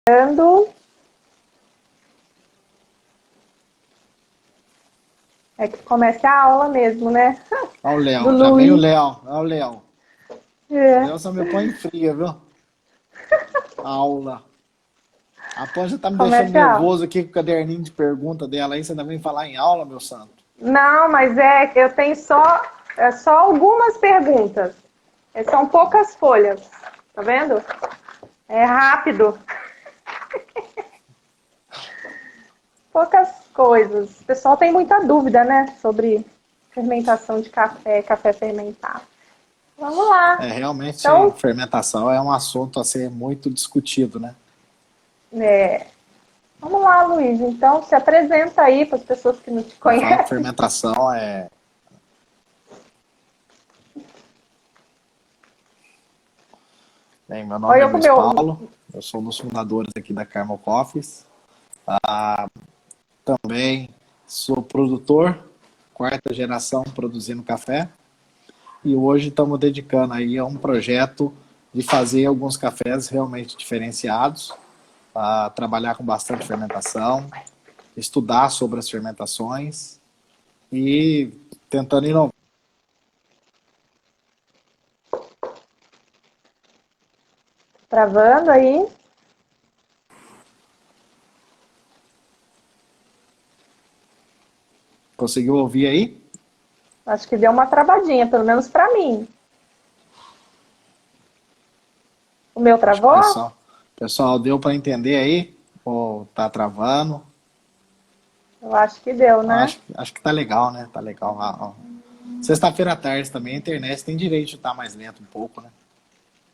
Ando. É que começa a aula mesmo, né? Olha o Do Léo, já vem o Luiz. Léo, olha o Léo. O É. Léo só me põe em fria, viu? Aula. A Pan já tá me deixando Começa a aula. nervoso aqui com o caderninho de pergunta dela aí, você ainda vem falar em aula, meu santo. Não, mas é que eu tenho só algumas perguntas. São poucas folhas. Tá vendo? É rápido. Poucas coisas. O pessoal tem muita dúvida, né? Sobre fermentação de café, café fermentado. Vamos lá. Realmente, Então, fermentação é um assunto a ser muito discutido, né? é, vamos lá, Luiz. Então, se apresenta aí para as pessoas que não te Eu falo que conhecem. fermentação é... Bem, meu nome Olha é eu com o Luiz meu. Paulo, eu sou um dos fundadores aqui da Carmel Coffees. Também sou produtor, quarta geração produzindo café. E hoje estamos dedicando aí a um projeto de fazer alguns cafés realmente diferenciados, a trabalhar com bastante fermentação, estudar sobre as fermentações e tentando inovar. Travando aí. Conseguiu ouvir aí? Acho que deu uma travadinha, pelo menos para mim. O meu Acho que o travou? pessoal deu para entender aí? Ou tá travando? Eu acho que deu, né? Acho que tá legal, né? Tá legal. Sexta-feira à tarde também a internet tem direito de estar mais lento um pouco, né?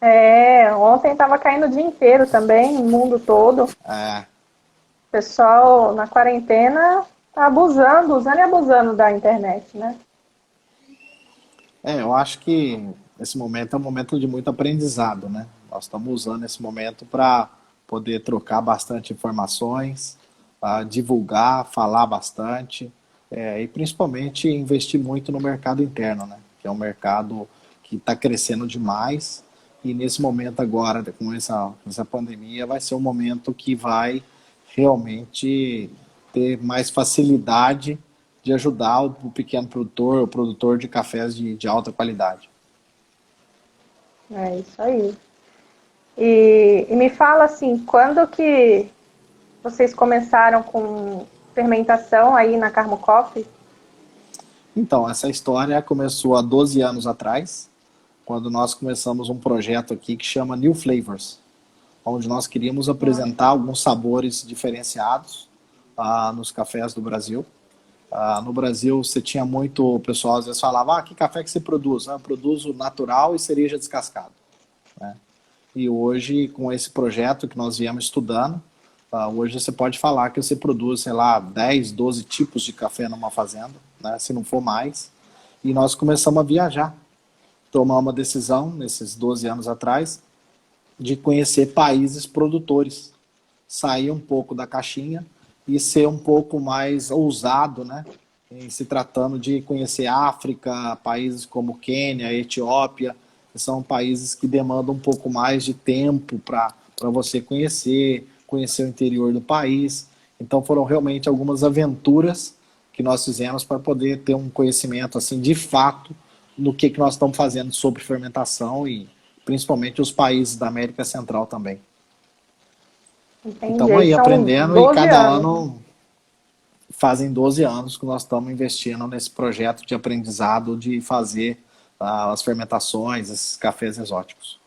É, ontem estava caindo o dia inteiro também, no mundo todo. O É, pessoal na quarentena tá abusando, usando e abusando da internet, né? eu acho que esse momento é um momento de muito aprendizado, né? Nós estamos usando esse momento para poder trocar bastante informações, divulgar, falar bastante, e principalmente investir muito no mercado interno, né? Que é um mercado que está crescendo demais e nesse momento agora, com essa pandemia, vai ser um momento que vai realmente ter mais facilidade de ajudar o pequeno produtor, o produtor de cafés de alta qualidade. É isso aí. E me fala assim, quando que vocês começaram com fermentação aí na Carmo Coffee? Então, essa história começou há 12 anos atrás, quando nós começamos um projeto aqui que chama New Flavors, onde nós queríamos apresentar alguns sabores diferenciados nos cafés do Brasil. No Brasil, você tinha muito, o pessoal às vezes falava, que café que você produz? Eu produzo natural e cereja descascado. Né? E hoje, com esse projeto que nós viemos estudando, hoje você pode falar que você produz, sei lá, 10, 12 tipos de café numa fazenda, né, se não for mais. E nós começamos a viajar. Tomar uma decisão, nesses 12 anos atrás, de conhecer países produtores. Sair um pouco da caixinha e ser um pouco mais ousado, né? Em se tratando de conhecer África, países como Quênia, Etiópia, que são países que demandam um pouco mais de tempo para você conhecer o interior do país. Então foram realmente algumas aventuras que nós fizemos para poder ter um conhecimento assim de fato no que nós estamos fazendo sobre fermentação e principalmente os países da América Central também. E Entendi. estamos Aí aí são aprendendo e 12 cada anos. ano fazem 12 anos que nós estamos investindo nesse projeto de aprendizado de fazer as fermentações, esses cafés exóticos.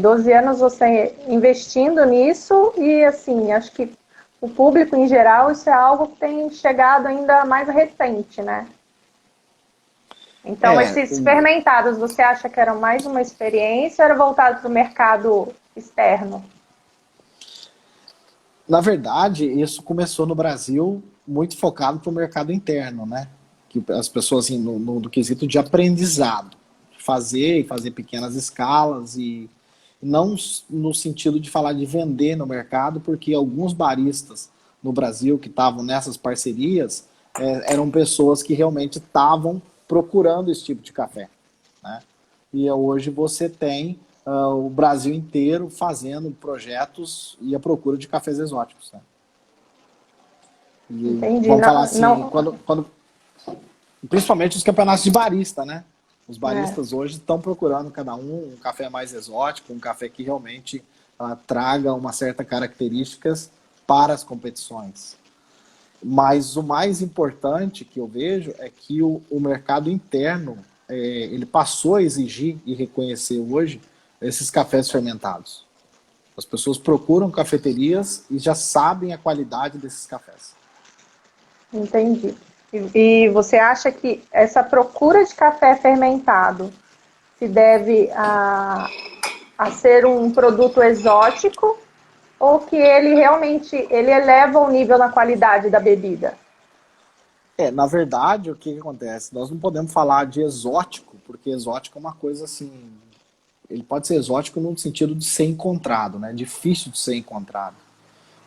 12 anos você investindo nisso e, assim, acho que o público em geral, isso é algo que tem chegado ainda mais recente, né? Então, É, esses fermentados, você acha que eram mais uma experiência ou era voltado para o mercado externo? na verdade, isso começou no Brasil muito focado para o mercado interno, né? Que as pessoas, assim, no quesito de aprendizado, fazer e fazer pequenas escalas e não no sentido de falar de vender no mercado, porque alguns baristas no Brasil que estavam nessas parcerias eram pessoas que realmente estavam procurando esse tipo de café, né? E hoje você tem o Brasil inteiro fazendo projetos e a procura de cafés exóticos, né? E Entendi. vamos falar Não, assim, não, principalmente os campeonatos de barista, né? Os é, baristas hoje estão procurando cada um café mais exótico, um café que realmente traga uma certa características para as competições. Mas o mais importante que eu vejo é que o mercado interno ele passou a exigir e reconhecer hoje esses cafés fermentados. As pessoas procuram cafeterias e já sabem a qualidade desses cafés. entendi. E você acha que essa procura de café fermentado se deve a ser um produto exótico ou que ele realmente ele eleva o nível na qualidade da bebida? Na verdade, o que acontece? Nós não podemos falar de exótico, porque exótico é uma coisa assim. Ele pode ser exótico no sentido de ser encontrado, né? Difícil de ser encontrado.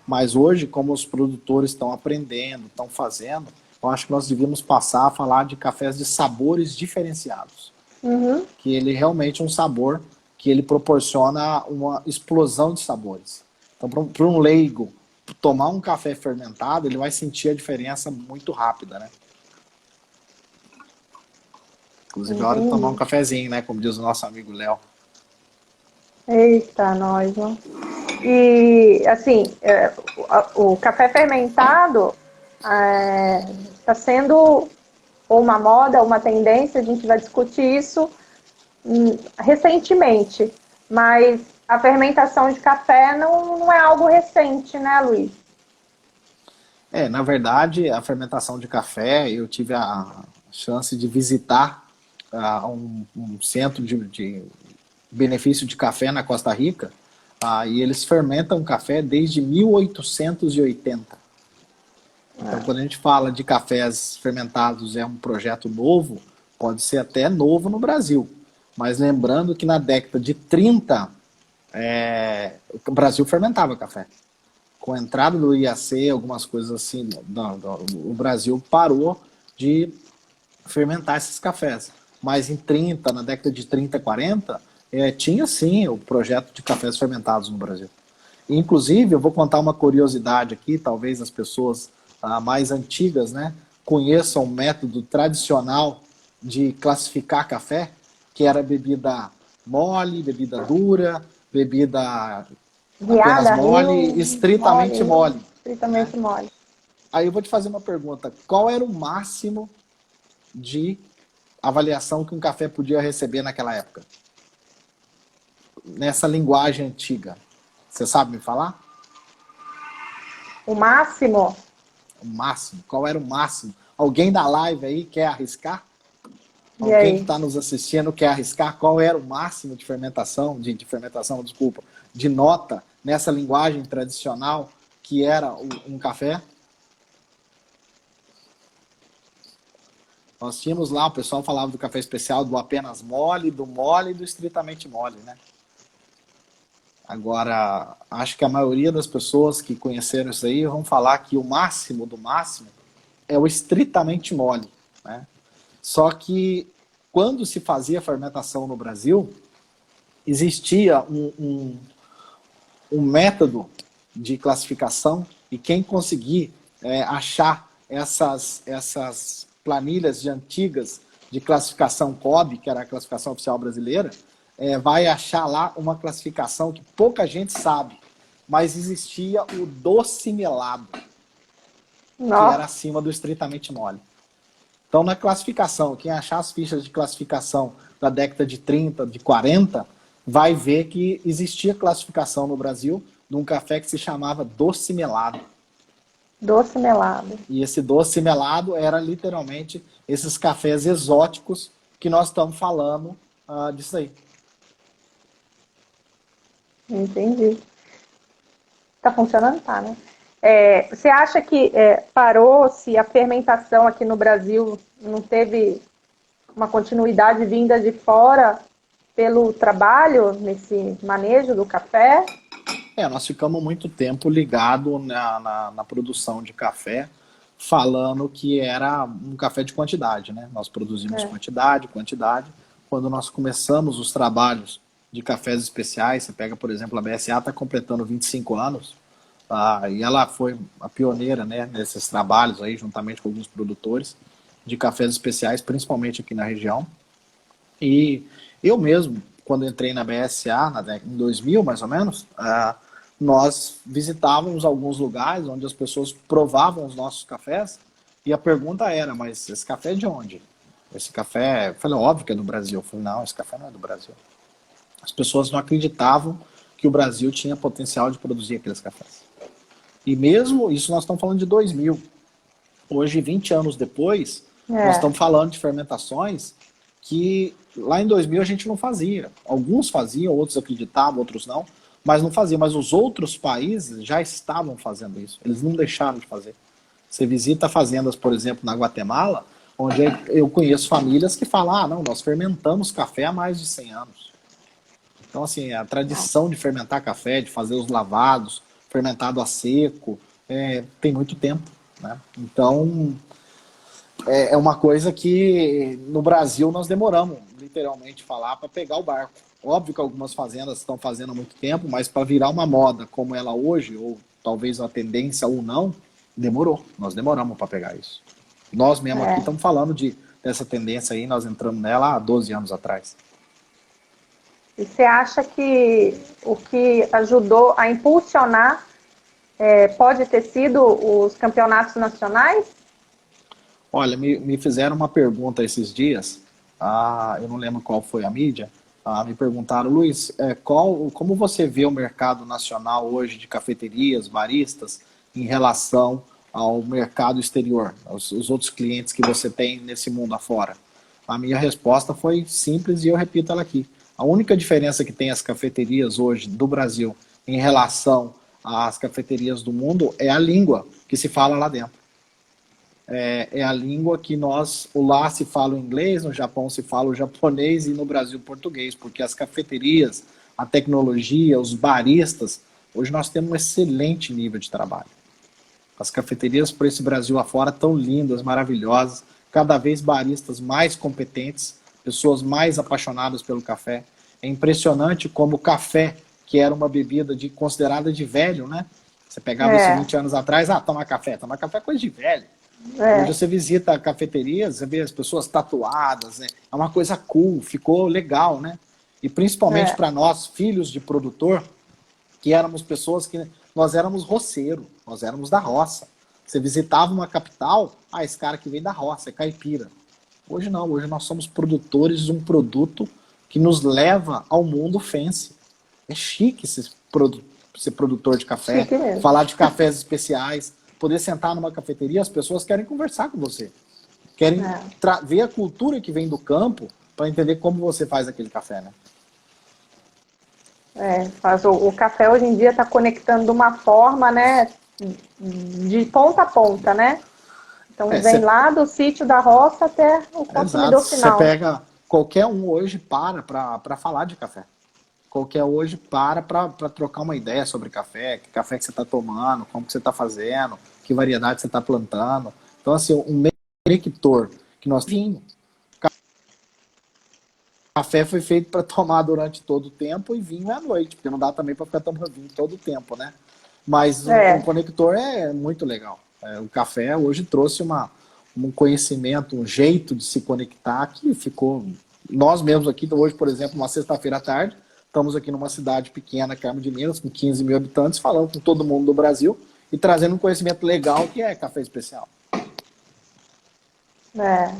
Mas hoje, como os produtores estão aprendendo, estão fazendo, eu acho que nós devíamos passar a falar de cafés de sabores diferenciados. Uhum. Que ele realmente é um sabor que ele proporciona uma explosão de sabores. Então, para um leigo tomar um café fermentado, ele vai sentir a diferença muito rápida, né? Inclusive, é hora de tomar um Entendi. cafezinho, né? Como diz o nosso amigo Léo. Eita, nós, não? E, assim, o café fermentado está sendo uma moda, uma tendência, a gente vai discutir isso recentemente, mas a fermentação de café não é algo recente, né, Luiz? Na verdade, a fermentação de café, eu tive a chance de visitar um centro de benefício de café na Costa Rica, e eles fermentam café desde 1880. Então, quando a gente fala de cafés fermentados, é um projeto novo, pode ser até novo no Brasil. Mas lembrando que na década de 30, o Brasil fermentava café. Com a entrada do IAC, algumas coisas assim, o Brasil parou de fermentar esses cafés. Mas em 30, na década de 30, 40, tinha sim o projeto de cafés fermentados no Brasil. Inclusive, eu vou contar uma curiosidade aqui, talvez as pessoas mais antigas, né, conheçam o método tradicional de classificar café, que era bebida mole, bebida dura, bebida apenas Guiada, mole rio, e estritamente mole, né? estritamente mole. Aí eu vou te fazer uma pergunta. Qual era o máximo de avaliação que um café podia receber naquela época? Nessa linguagem antiga. Você sabe me falar? O máximo, O máximo. Qual era o máximo? Alguém da live aí quer arriscar? e Alguém que aí? está nos assistindo quer arriscar qual era o máximo de fermentação, desculpa, de nota nessa linguagem tradicional que era um café? Nós tínhamos lá, o pessoal falava do café especial, do apenas mole e do estritamente mole, né? Agora, acho que a maioria das pessoas que conheceram isso aí vão falar que o máximo do máximo é o estritamente mole, né? Só que quando se fazia fermentação no Brasil, existia um método de classificação e quem conseguir achar essas planilhas de antigas de classificação COB, que era a classificação oficial brasileira, vai achar lá uma classificação que pouca gente sabe, mas existia o doce melado, que era Nossa, acima do estritamente mole. Então, na classificação, quem achar as fichas de classificação da década de 30, de 40, vai ver que existia classificação no Brasil de um café que se chamava doce melado. doce melado. E esse doce melado era literalmente esses cafés exóticos que nós estamos falando disso aí. Entendi. Tá funcionando? Tá, né? Você acha que parou-se a fermentação aqui no Brasil, não teve uma continuidade vinda de fora pelo trabalho nesse manejo do café? Nós ficamos muito tempo ligado na produção de café, falando que era um café de quantidade, né? Nós produzimos quantidade. Quando nós começamos os trabalhos de cafés especiais. Você pega, por exemplo, a BSA está completando 25 anos, e ela foi a pioneira, né, nesses trabalhos aí, juntamente com alguns produtores de cafés especiais, principalmente aqui na região. E eu mesmo, quando entrei na BSA, em 2000 mais ou menos, nós visitávamos alguns lugares onde as pessoas provavam os nossos cafés e a pergunta era, mas esse café é de onde? Esse café, eu falei, óbvio que é do Brasil. Eu falei, não, esse café não é do Brasil. As pessoas não acreditavam que o Brasil tinha potencial de produzir aqueles cafés. E mesmo isso nós estamos falando de 2000. Hoje, 20 anos depois, nós estamos falando de fermentações que lá em 2000 a gente não fazia. Alguns faziam, outros acreditavam, outros não, mas não faziam. Mas os outros países já estavam fazendo isso. Eles não deixaram de fazer. Você visita fazendas, por exemplo, na Guatemala, onde eu conheço famílias que falam, não, nós fermentamos café há mais de 100 anos. Então, assim, a tradição de fermentar café, de fazer os lavados, fermentado a seco, tem muito tempo, né? Então, é uma coisa que no Brasil nós demoramos, literalmente, falar para pegar o barco. Óbvio que algumas fazendas estão fazendo há muito tempo, mas para virar uma moda como ela hoje, ou talvez uma tendência ou não, demorou. Nós demoramos para pegar isso. Nós mesmo aqui estamos falando dessa tendência aí, nós entramos nela há 12 anos atrás. E você acha que o que ajudou a impulsionar pode ter sido os campeonatos nacionais? Olha, me fizeram uma pergunta esses dias, eu não lembro qual foi a mídia, me perguntaram, Luiz, como você vê o mercado nacional hoje de cafeterias, baristas, em relação ao mercado exterior, os outros clientes que você tem nesse mundo afora? A minha resposta foi simples e eu repito ela aqui. A única diferença que tem as cafeterias hoje do Brasil em relação às cafeterias do mundo é a língua que se fala lá dentro. É a língua que lá se fala o inglês, no Japão se fala o japonês e no Brasil o português, porque as cafeterias, a tecnologia, os baristas, hoje nós temos um excelente nível de trabalho. As cafeterias por esse Brasil afora tão lindas, maravilhosas, cada vez baristas mais competentes, pessoas mais apaixonadas pelo café. É impressionante como o café, que era uma bebida considerada de velho, né? Você pegava isso 20 anos atrás, tomar café é coisa de velho. Hoje você visita cafeterias, você vê as pessoas tatuadas, né? É uma coisa cool, ficou legal, né? E principalmente para nós, filhos de produtor, que éramos pessoas que nós éramos roceiro, nós éramos da roça. Você visitava uma capital, esse cara que vem da roça, é caipira. Hoje não, hoje nós somos produtores de um produto que nos leva ao mundo fancy. É chique ser produtor de café, falar de cafés especiais, poder sentar numa cafeteria, as pessoas querem conversar com você. Querem ver a cultura que vem do campo para entender como você faz aquele café, né? O café hoje em dia está conectando de uma forma, né, de ponta a ponta, né? Então vem lá do sítio da roça até o consumidor final. Você pega qualquer um hoje para falar de café. Qualquer hoje para trocar uma ideia sobre café, que café que você está tomando, como que você está fazendo, que variedade você está plantando. Então, assim, um conector que nós tínhamos. Café foi feito para tomar durante todo o tempo e vinho é à noite, porque não dá também para ficar tomando vinho todo o tempo, né? Mas um conector é muito legal. O café hoje trouxe um conhecimento, um jeito de se conectar que ficou... Nós mesmos aqui, hoje, por exemplo, uma sexta-feira à tarde, estamos aqui numa cidade pequena, Carmo de Minas, com 15 mil habitantes, falando com todo mundo do Brasil e trazendo um conhecimento legal que é café especial.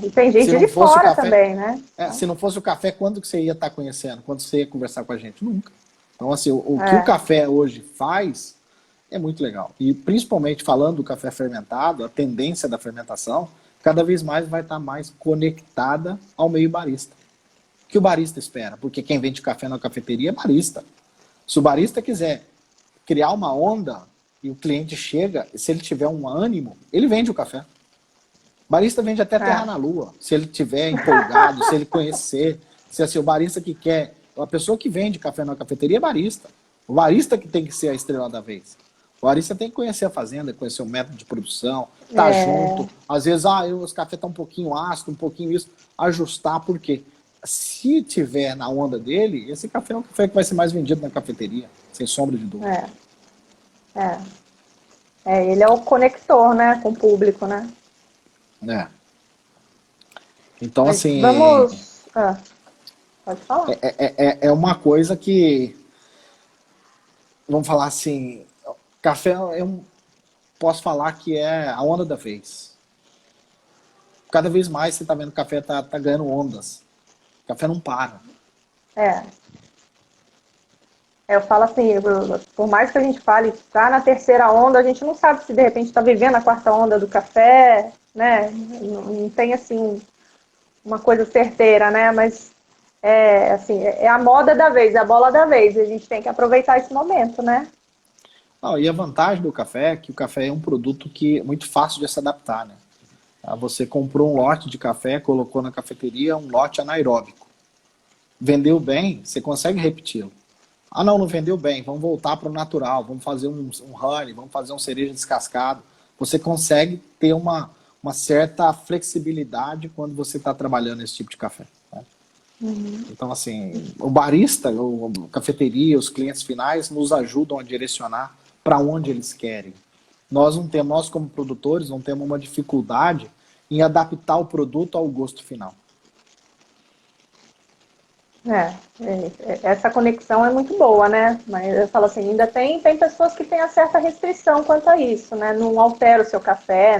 E tem gente de fora também, né? Se não fosse o café, quando que você ia estar conhecendo? Quando você ia conversar com a gente? Nunca. Então, assim, o que o café hoje faz é muito legal. E principalmente falando do café fermentado, a tendência da fermentação, cada vez mais vai estar mais conectada ao meio barista. O que o barista espera? Porque quem vende café na cafeteria é barista. Se o barista quiser criar uma onda e o cliente chega, se ele tiver um ânimo, ele vende o café. O barista vende até terra na lua, se ele tiver empolgado, se ele conhecer. Se assim, o barista que quer... A pessoa que vende café na cafeteria é barista. O barista que tem que ser a estrela da vez. O barista tem que conhecer a fazenda, conhecer o método de produção, junto. Às vezes, os cafés estão um pouquinho ácido, um pouquinho isso. Ajustar, por quê? se tiver na onda dele, esse café é um café que vai ser mais vendido na cafeteria, sem sombra de dúvida. É, é. Ele é o conector, né, com o público, né? É. Então, Mas assim, vamos... pode falar. é uma coisa que, vamos falar assim, café posso falar que é a onda da vez. Cada vez mais você está vendo que o café tá ganhando ondas. O café não para. É. Eu falo assim, por mais que a gente fale, tá na terceira onda, a gente não sabe se de repente está vivendo a quarta onda do café, né? Não tem assim uma coisa certeira, né? Mas assim, é a moda da vez, é a bola da vez. E a gente tem que aproveitar esse momento, né? Não, e a vantagem do café é que o café é um produto que é muito fácil de se adaptar, né? Você comprou um lote de café, colocou na cafeteria, um lote anaeróbico. Vendeu bem, você consegue repeti-lo. Ah, não vendeu bem, vamos voltar para o natural, vamos fazer um honey, vamos fazer um cereja descascado. Você consegue ter uma certa flexibilidade quando você está trabalhando esse tipo de café. Né? Então, assim, o barista, a cafeteria, os clientes finais nos ajudam a direcionar para onde eles querem. Nós como produtores não temos uma dificuldade em adaptar o produto ao gosto final. Essa conexão é muito boa, né? Mas eu falo assim, ainda tem pessoas que têm uma certa restrição quanto a isso, né? Não altera o seu café,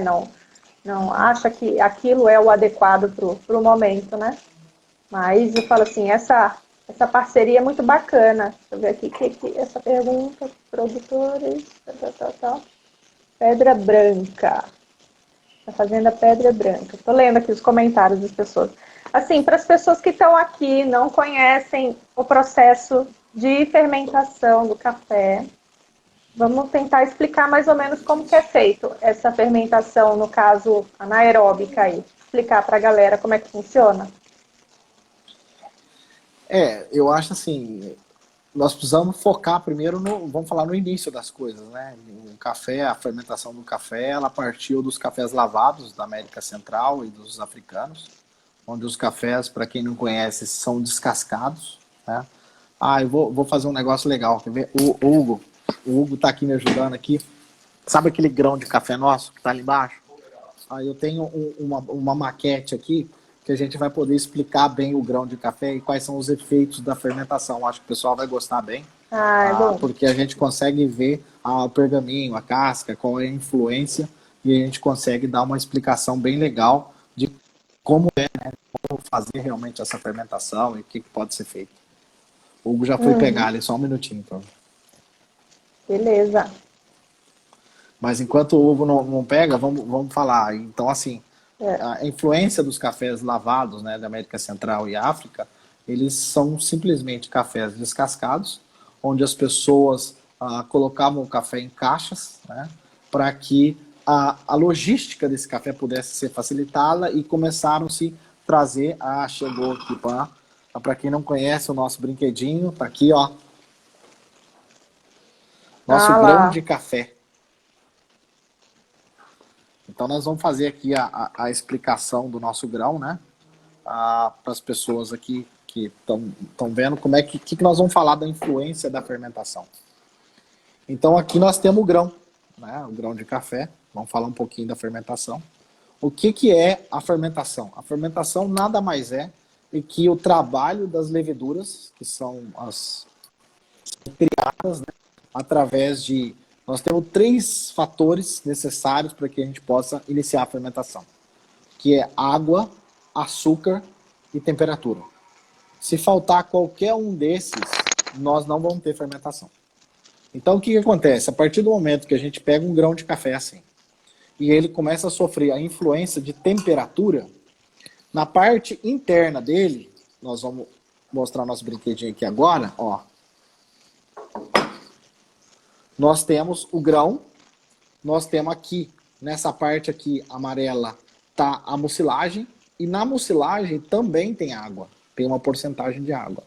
não acha que aquilo é o adequado para o momento, né? Mas eu falo assim, essa parceria é muito bacana. Deixa eu ver aqui, essa pergunta, produtores, Pedra Branca. A Fazenda Pedra Branca. Estou lendo aqui os comentários das pessoas. Assim, para as pessoas que estão aqui, não conhecem o processo de fermentação do café, vamos tentar explicar mais ou menos como que é feito essa fermentação, no caso anaeróbica aí. Explicar para a galera como é que funciona. Eu acho assim, nós precisamos focar primeiro vamos falar no início das coisas, né? O café, a fermentação do café, ela partiu dos cafés lavados da América Central e dos africanos, onde os cafés, para quem não conhece, são descascados, né? Eu vou fazer um negócio legal, quer ver? O Hugo tá aqui me ajudando aqui. Sabe aquele grão de café nosso que tá ali embaixo? Eu tenho uma maquete aqui que a gente vai poder explicar bem o grão de café e quais são os efeitos da fermentação. Acho que o pessoal vai gostar bem, É bom. porque a gente consegue ver o pergaminho, a casca, qual é a influência, e a gente consegue dar uma explicação bem legal de como né, como fazer realmente essa fermentação e o que pode ser feito. O Hugo já foi pegar ali, só um minutinho. Então. Beleza. Mas enquanto o Hugo não pega, vamos falar. Então, assim, a influência dos cafés lavados, né, da América Central e África, eles são simplesmente cafés descascados, onde as pessoas colocavam o café em caixas, né, para que a logística desse café pudesse ser facilitada e começaram-se a trazer. Chegou aqui, para quem não conhece o nosso brinquedinho, tá aqui, ó. Nosso grão de café. Então nós vamos fazer aqui a explicação do nosso grão, né? Para as pessoas aqui que estão vendo como que nós vamos falar da influência da fermentação. Então aqui nós temos o grão, né? O grão de café. Vamos falar um pouquinho da fermentação. O que é a fermentação? A fermentação nada mais é que o trabalho das leveduras, que são as criadas, né? Através de... Nós temos 3 fatores necessários para que a gente possa iniciar a fermentação, que é água, açúcar e temperatura. Se faltar qualquer um desses, nós não vamos ter fermentação. Então, o que acontece? A partir do momento que a gente pega um grão de café assim, e ele começa a sofrer a influência de temperatura, na parte interna dele, nós vamos mostrar nosso brinquedinho aqui agora, ó. Nós temos o grão, nós temos aqui, nessa parte aqui amarela, tá a mucilagem, e na mucilagem também tem água, tem uma porcentagem de água.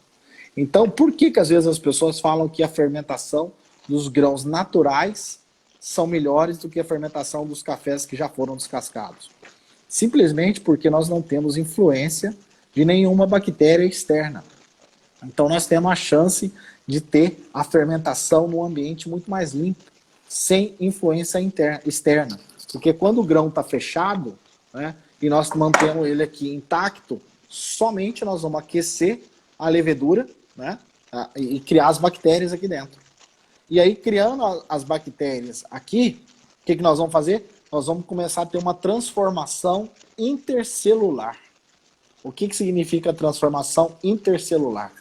Então, por que às vezes as pessoas falam que a fermentação dos grãos naturais são melhores do que a fermentação dos cafés que já foram descascados? Simplesmente porque nós não temos influência de nenhuma bactéria externa. Então nós temos a chance de ter a fermentação num ambiente muito mais limpo, sem influência externa. Porque quando o grão está fechado, né, e nós mantemos ele aqui intacto, somente nós vamos aquecer a levedura, né, e criar as bactérias aqui dentro. E aí, criando as bactérias aqui, o que nós vamos fazer? Nós vamos começar a ter uma transformação intercelular. O que significa transformação intercelular?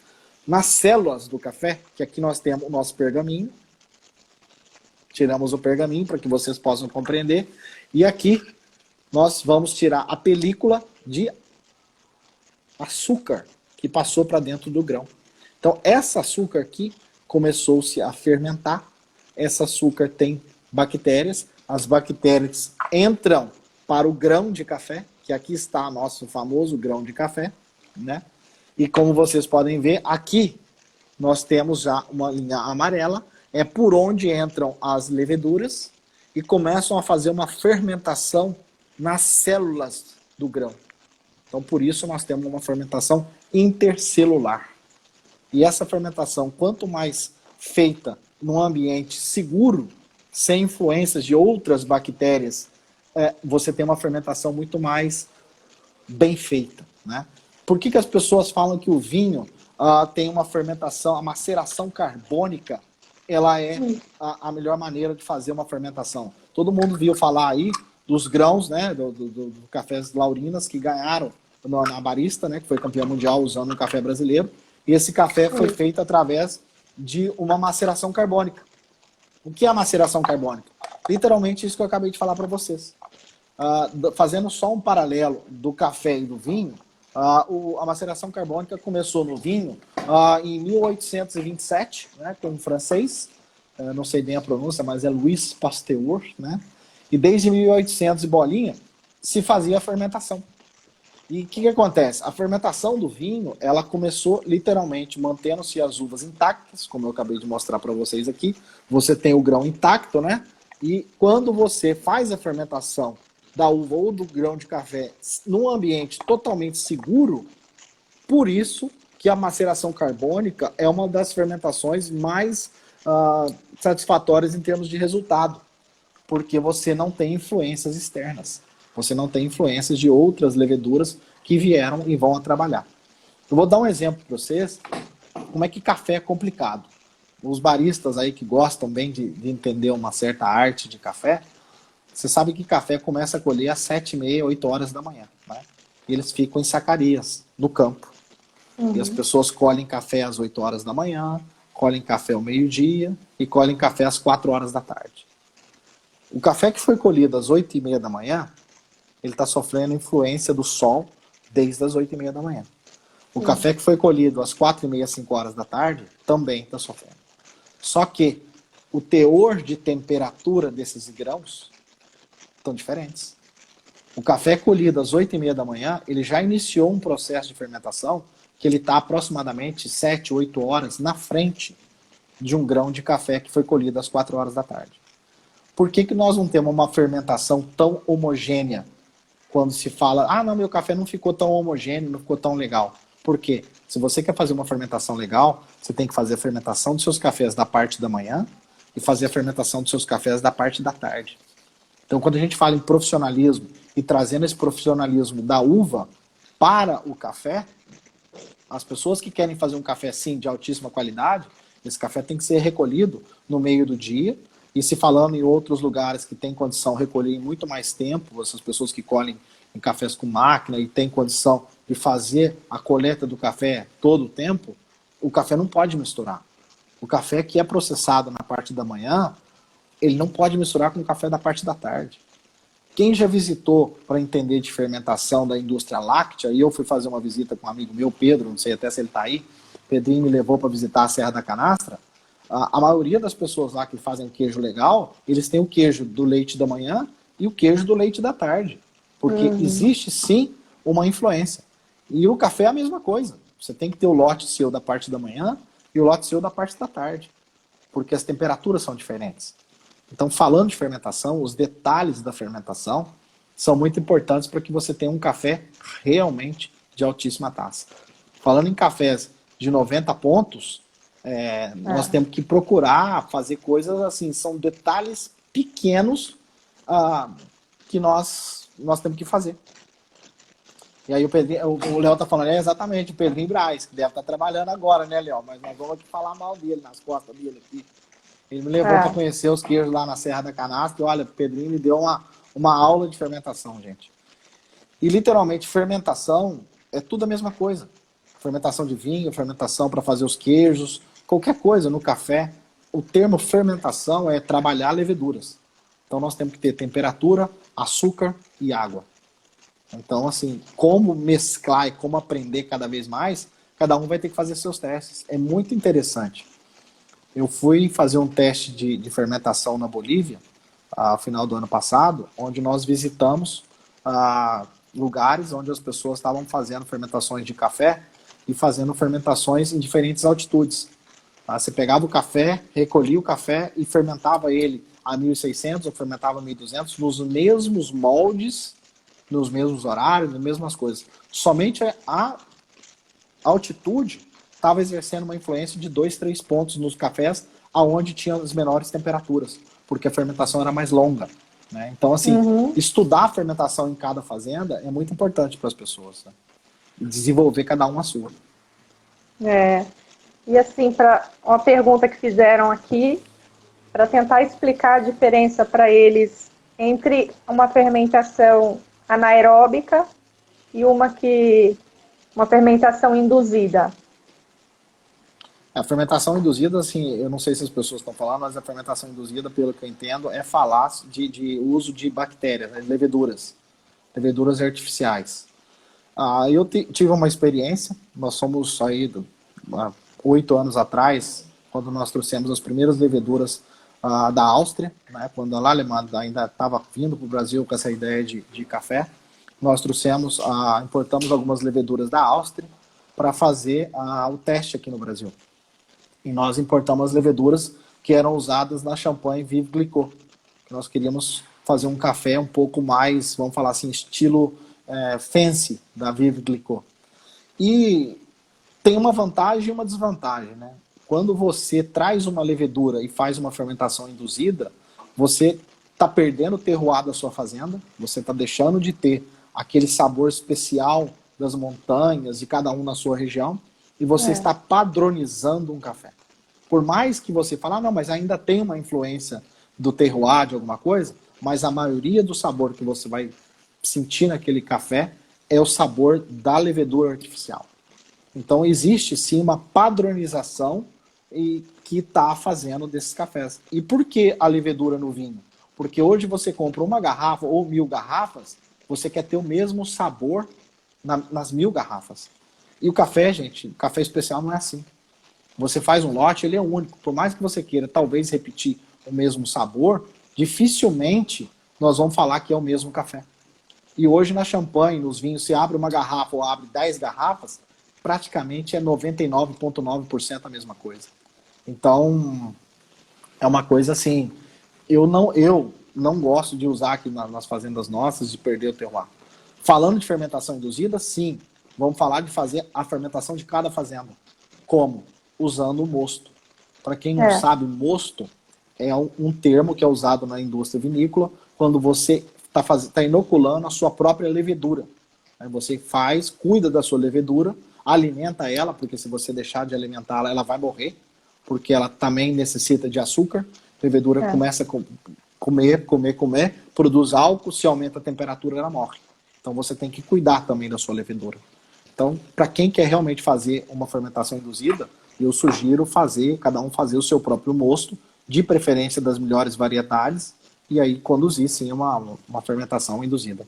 Nas células do café, que aqui nós temos o nosso pergaminho, tiramos o pergaminho para que vocês possam compreender, e aqui nós vamos tirar a película de açúcar que passou para dentro do grão. Então, essa açúcar aqui começou-se a fermentar, esse açúcar tem bactérias, as bactérias entram para o grão de café, que aqui está nosso famoso grão de café, né? E como vocês podem ver, aqui nós temos já uma linha amarela, é por onde entram as leveduras e começam a fazer uma fermentação nas células do grão. Então, por isso, nós temos uma fermentação intercelular. E essa fermentação, quanto mais feita num ambiente seguro, sem influências de outras bactérias, você tem uma fermentação muito mais bem feita, né? Por que as pessoas falam que o vinho tem uma fermentação, a maceração carbônica, ela é a melhor maneira de fazer uma fermentação? Todo mundo viu falar aí dos grãos, né, do cafés Laurinas, que ganharam na barista, né, que foi campeão mundial usando um café brasileiro. E esse café foi feito através de uma maceração carbônica. O que é a maceração carbônica? Literalmente isso que eu acabei de falar para vocês. Fazendo só um paralelo do café e do vinho, a maceração carbônica começou no vinho em 1827, né, com um francês, não sei bem a pronúncia, mas é Louis Pasteur, né? E desde 1800 e bolinha se fazia a fermentação. E o que acontece? A fermentação do vinho, ela começou literalmente mantendo-se as uvas intactas, como eu acabei de mostrar para vocês aqui. Você tem o grão intacto, né? E quando você faz a fermentação da uva ou do grão de café num ambiente totalmente seguro, por isso que a maceração carbônica é uma das fermentações mais satisfatórias em termos de resultado, porque você não tem influências externas. Você não tem influências de outras leveduras que vieram e vão a trabalhar. Eu vou dar um exemplo para vocês, como é que café é complicado. Os baristas aí que gostam bem de entender uma certa arte de café, você sabe que café começa a colher às 7h30, 8 horas da manhã. Né? E eles ficam em sacarias, no campo. E as pessoas colhem café às 8 horas da manhã, colhem café ao meio-dia e colhem café às 4 horas da tarde. O café que foi colhido às 8h30 da manhã, ele está sofrendo influência do sol desde as 8h30 da manhã. O café que foi colhido às 4h30, 5 horas da tarde, também está sofrendo. Só que o teor de temperatura desses grãos estão diferentes. O café colhido às 8h30 da manhã, ele já iniciou um processo de fermentação que ele está aproximadamente 7, 8 horas na frente de um grão de café que foi colhido às 4 horas da tarde. Por que nós não temos uma fermentação tão homogênea quando se fala, não, meu café não ficou tão homogêneo, não ficou tão legal? Por quê? Se você quer fazer uma fermentação legal, você tem que fazer a fermentação dos seus cafés da parte da manhã e fazer a fermentação dos seus cafés da parte da tarde. Então, quando a gente fala em profissionalismo e trazendo esse profissionalismo da uva para o café, as pessoas que querem fazer um café, sim, de altíssima qualidade, esse café tem que ser recolhido no meio do dia. E se falando em outros lugares que tem condição de recolher em muito mais tempo, essas pessoas que colhem em cafés com máquina e tem condição de fazer a coleta do café todo o tempo, o café não pode misturar. O café que é processado na parte da manhã, ele não pode misturar com o café da parte da tarde. Quem já visitou para entender de fermentação da indústria láctea, e eu fui fazer uma visita com um amigo meu, Pedro, não sei até se ele está aí, Pedrinho me levou para visitar a Serra da Canastra. A maioria das pessoas lá que fazem queijo legal, eles têm o queijo do leite da manhã e o queijo do leite da tarde. Porque existe, sim, uma influência. E o café é a mesma coisa. Você tem que ter o lote seu da parte da manhã e o lote seu da parte da tarde. Porque as temperaturas são diferentes. Então, falando de fermentação, os detalhes da fermentação são muito importantes para que você tenha um café realmente de altíssima taça. Falando em cafés de 90 pontos, nós temos que procurar fazer coisas assim, são detalhes pequenos que nós temos que fazer. E aí o Léo tá falando, exatamente, o Pedrinho Braz, que deve estar trabalhando agora, né, Léo? Mas nós vamos aqui falar mal dele, nas costas dele aqui. Ele me levou para conhecer os queijos lá na Serra da Canastra, e olha, o Pedrinho me deu uma aula de fermentação, gente. E literalmente, fermentação é tudo a mesma coisa. Fermentação de vinho, fermentação para fazer os queijos, qualquer coisa no café. O termo fermentação é trabalhar leveduras. Então nós temos que ter temperatura, açúcar e água. Então, assim, como mesclar e como aprender cada vez mais, cada um vai ter que fazer seus testes. É muito interessante. Eu fui fazer um teste de fermentação na Bolívia, ao final do ano passado, onde nós visitamos lugares onde as pessoas estavam fazendo fermentações de café e fazendo fermentações em diferentes altitudes. Você pegava o café, recolhia o café e fermentava ele a 1.600 ou fermentava a 1.200 nos mesmos moldes, nos mesmos horários, nas mesmas coisas. Somente a altitude estava exercendo uma influência de 2, 3 pontos nos cafés aonde tinha as menores temperaturas, porque a fermentação era mais longa. Né? Então, assim, estudar a fermentação em cada fazenda é muito importante para as pessoas. Né? E desenvolver cada uma a sua. E assim, para uma pergunta que fizeram aqui, para tentar explicar a diferença para eles entre uma fermentação anaeróbica e uma fermentação induzida. A fermentação induzida, assim, eu não sei se as pessoas estão falando, mas a fermentação induzida, pelo que eu entendo, é falar de uso de bactérias, né, de leveduras artificiais. Eu tive uma experiência, nós somos aí 8 anos atrás, quando nós trouxemos as primeiras leveduras da Áustria, né, quando a Lallemand ainda estava vindo para o Brasil com essa ideia de café, nós trouxemos, importamos algumas leveduras da Áustria para fazer o teste aqui no Brasil. E nós importamos as leveduras que eram usadas na champanhe Vive Clicquot. Nós queríamos fazer um café um pouco mais, vamos falar assim, estilo fancy da Vive Clicquot. E tem uma vantagem e uma desvantagem, né? Quando você traz uma levedura e faz uma fermentação induzida, você está perdendo o terroir da sua fazenda, você está deixando de ter aquele sabor especial das montanhas, de cada um na sua região, e você está padronizando um café. Por mais que você fale, não, mas ainda tem uma influência do terroir, de alguma coisa, mas a maioria do sabor que você vai sentir naquele café é o sabor da levedura artificial. Então existe sim uma padronização que está fazendo desses cafés. E por que a levedura no vinho? Porque hoje você compra uma garrafa ou 1.000 garrafas, você quer ter o mesmo sabor nas 1.000 garrafas. E o café, gente, o café especial não é assim. Você faz um lote, ele é único. Por mais que você queira talvez repetir o mesmo sabor, dificilmente nós vamos falar que é o mesmo café. E hoje na champanhe, nos vinhos, se abre uma garrafa ou abre 10 garrafas, praticamente é 99,9% a mesma coisa. Então, é uma coisa assim, eu não gosto de usar aqui nas fazendas nossas, de perder o terroir. Falando de fermentação induzida, sim, vamos falar de fazer a fermentação de cada fazenda. Como? Usando o mosto. Para quem não sabe, mosto é um termo que é usado na indústria vinícola quando você está inoculando a sua própria levedura. Aí você cuida da sua levedura, alimenta ela, porque se você deixar de alimentá-la, ela vai morrer, porque ela também necessita de açúcar. A levedura começa a comer, produz álcool, se aumenta a temperatura, ela morre. Então você tem que cuidar também da sua levedura. Então, para quem quer realmente fazer uma fermentação induzida, eu sugiro cada um fazer o seu próprio mosto, de preferência das melhores variedades, e aí conduzir sim uma fermentação induzida.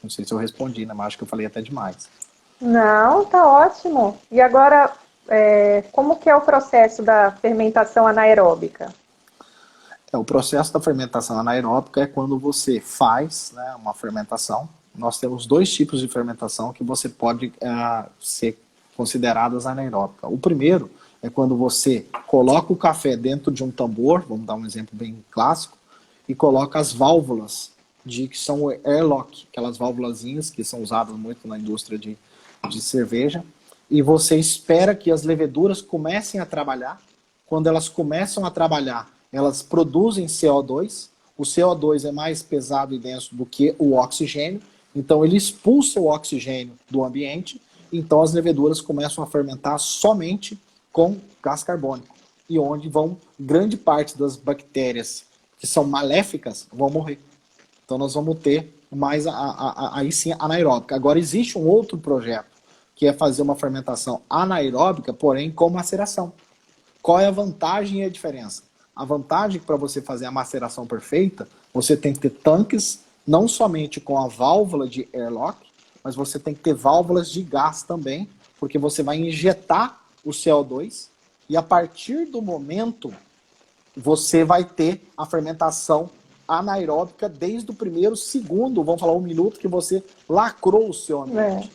Não sei se eu respondi, né? Mas acho que eu falei até demais. Não, tá ótimo. E agora, como que é o processo da fermentação anaeróbica? O processo da fermentação anaeróbica é quando você faz, né, uma fermentação. Nós temos 2 tipos de fermentação que você pode ser consideradas anaeróbicas. O primeiro é quando você coloca o café dentro de um tambor, vamos dar um exemplo bem clássico, e coloca as válvulas que são o airlock, aquelas válvulazinhas que são usadas muito na indústria de cerveja, e você espera que as leveduras comecem a trabalhar. Quando elas começam a trabalhar, elas produzem CO2. O CO2 é mais pesado e denso do que o oxigênio, então ele expulsa o oxigênio do ambiente, então as leveduras começam a fermentar somente com gás carbônico, e onde vão grande parte das bactérias que são maléficas vão morrer. Então nós vamos ter mais aí sim anaeróbica. Agora existe um outro projeto, que é fazer uma fermentação anaeróbica, porém com maceração. Qual é a vantagem e a diferença? A vantagem é que para você fazer a maceração perfeita, você tem que ter tanques, não somente com a válvula de airlock, mas você tem que ter válvulas de gás também, porque você vai injetar o CO2 e a partir do momento você vai ter a fermentação anaeróbica desde o primeiro segundo, vamos falar 1 minuto, que você lacrou o seu ambiente.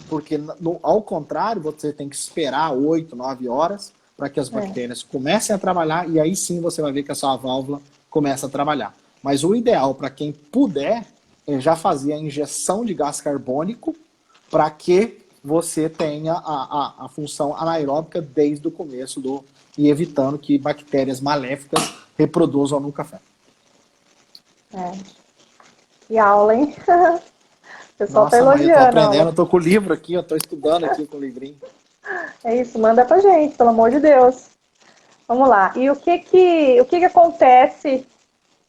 Porque, ao contrário, você tem que esperar 8, 9 horas para que as bactérias comecem a trabalhar e aí sim você vai ver que a sua válvula começa a trabalhar. Mas o ideal para quem puder é já fazer a injeção de gás carbônico para que você tenha a função anaeróbica desde o começo e evitando que bactérias maléficas reproduzam no café. Que aula, hein? O pessoal Nossa, tá elogiando. Eu tô aprendendo, eu tô com o livro aqui, eu tô estudando aqui com o livrinho. É isso, manda pra gente, pelo amor de Deus. Vamos lá. E o que acontece,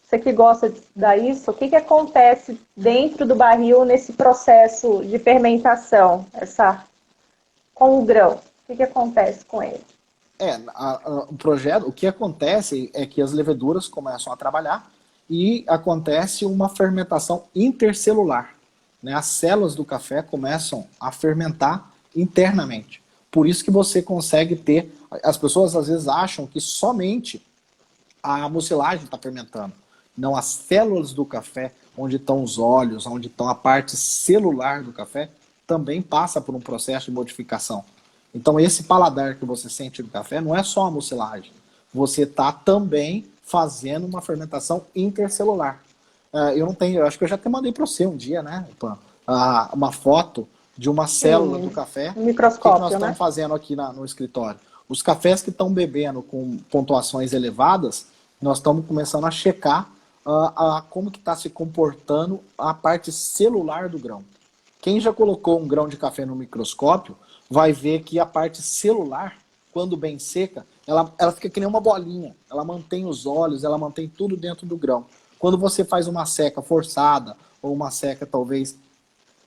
você que gosta de estudar isso, o que acontece dentro do barril nesse processo de fermentação, com o grão? O que acontece com ele? O projeto, o que acontece é que as leveduras começam a trabalhar e acontece uma fermentação intercelular. Né? As células do café começam a fermentar internamente. Por isso que você consegue ter... As pessoas às vezes acham que somente a mucilagem está fermentando. Não, as células do café, onde estão os óleos, onde estão a parte celular do café, também passa por um processo de modificação. Então esse paladar que você sente do café não é só a mucilagem. Você está também fazendo uma fermentação intercelular. Eu acho que eu já até mandei para você um dia, né, uma foto de uma célula do café. Um microscópio, que nós estamos fazendo aqui no escritório? Os cafés que estão bebendo com pontuações elevadas, nós estamos começando a checar como que está se comportando a parte celular do grão. Quem já colocou um grão de café no microscópio vai ver que a parte celular, quando bem seca, ela fica que nem uma bolinha. Ela mantém os óleos, ela mantém tudo dentro do grão. Quando você faz uma seca forçada, ou uma seca talvez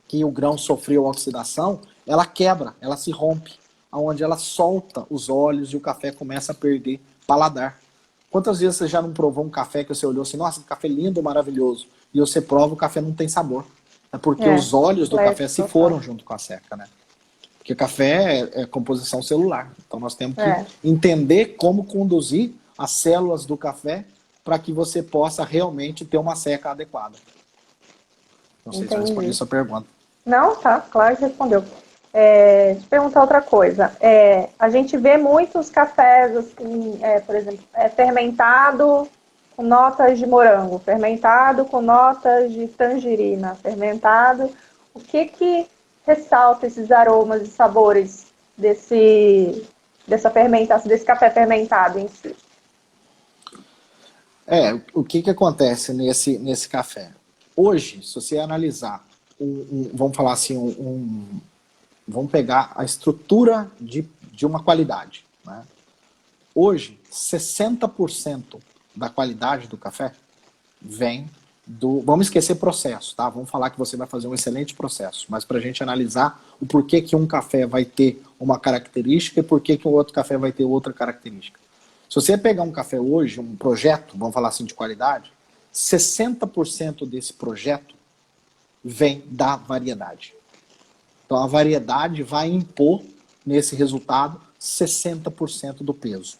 que o grão sofreu oxidação, ela quebra, ela se rompe, onde ela solta os óleos e o café começa a perder paladar. Quantas vezes você já não provou um café que você olhou assim, nossa, que café lindo, maravilhoso, e você prova o café não tem sabor? É porque os óleos do café se foram junto com a seca, né? Porque café é composição celular. Então nós temos que entender como conduzir as células do café para que você possa realmente ter uma seca adequada. Não sei se eu respondi a sua pergunta. Não, tá, claro que respondeu. Deixa eu perguntar outra coisa. A gente vê muitos cafés, assim, por exemplo, fermentado com notas de morango, fermentado com notas de tangerina, fermentado. O que ressalta esses aromas e sabores dessa fermentação, desse café fermentado em si? O que acontece nesse café? Hoje, se você analisar, vamos falar assim, vamos pegar a estrutura de uma qualidade. Né? Hoje, 60% da qualidade do café vem Vamos esquecer processo, tá? Vamos falar que você vai fazer um excelente processo, mas para a gente analisar o porquê que um café vai ter uma característica e porquê que o outro café vai ter outra característica. Se você pegar um café hoje, um projeto, vamos falar assim de qualidade, 60% desse projeto vem da variedade. Então a variedade vai impor nesse resultado 60% do peso.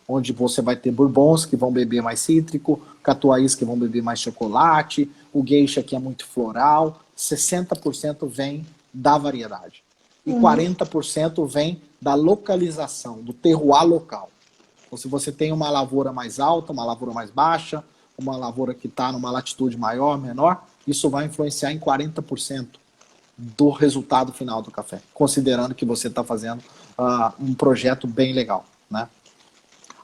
Onde você vai ter bourbons que vão beber mais cítrico, catuais que vão beber mais chocolate, o geisha que é muito floral, 60% vem da variedade. E 40% vem da localização, do terroir local. Então, se você tem uma lavoura mais alta, uma lavoura mais baixa, uma lavoura que está numa latitude maior, menor, isso vai influenciar em 40% do resultado final do café, considerando que você está fazendo um projeto bem legal, né?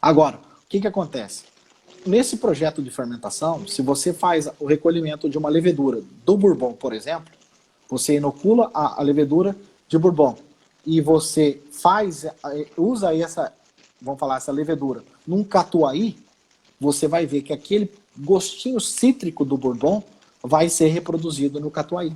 Agora, o que acontece? Nesse projeto de fermentação, se você faz o recolhimento de uma levedura do bourbon, por exemplo, você inocula a levedura de bourbon e você usa essa levedura num catuai, você vai ver que aquele gostinho cítrico do bourbon vai ser reproduzido no catuai.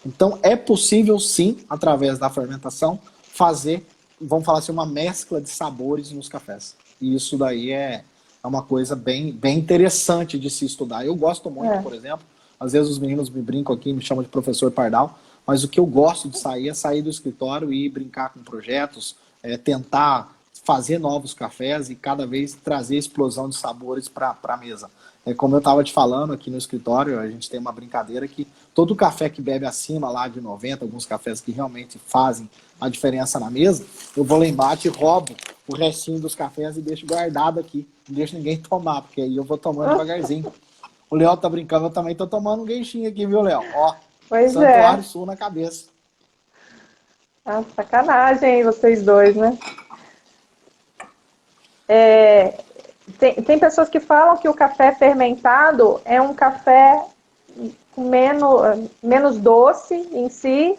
Então, é possível, sim, através da fermentação, fazer, vamos falar assim, uma mescla de sabores nos cafés. E isso daí é uma coisa bem interessante de se estudar. Eu gosto muito, por exemplo, às vezes os meninos me brincam aqui, me chamam de professor Pardal, mas o que eu gosto de sair é sair do escritório e ir brincar com projetos, tentar fazer novos cafés e cada vez trazer explosão de sabores para a mesa. Como eu estava te falando aqui no escritório, a gente tem uma brincadeira que todo café que bebe acima lá de 90, alguns cafés que realmente fazem a diferença na mesa, eu vou lá embaixo e roubo o restinho dos cafés e deixo guardado aqui. Não deixo ninguém tomar, porque aí eu vou tomando devagarzinho. O Léo tá brincando, eu também tô tomando um gueixinho aqui, viu, Léo? Ó, pois Santuário Sul na cabeça. Sacanagem, vocês dois, né? Tem pessoas que falam que o café fermentado é um café com menos doce em si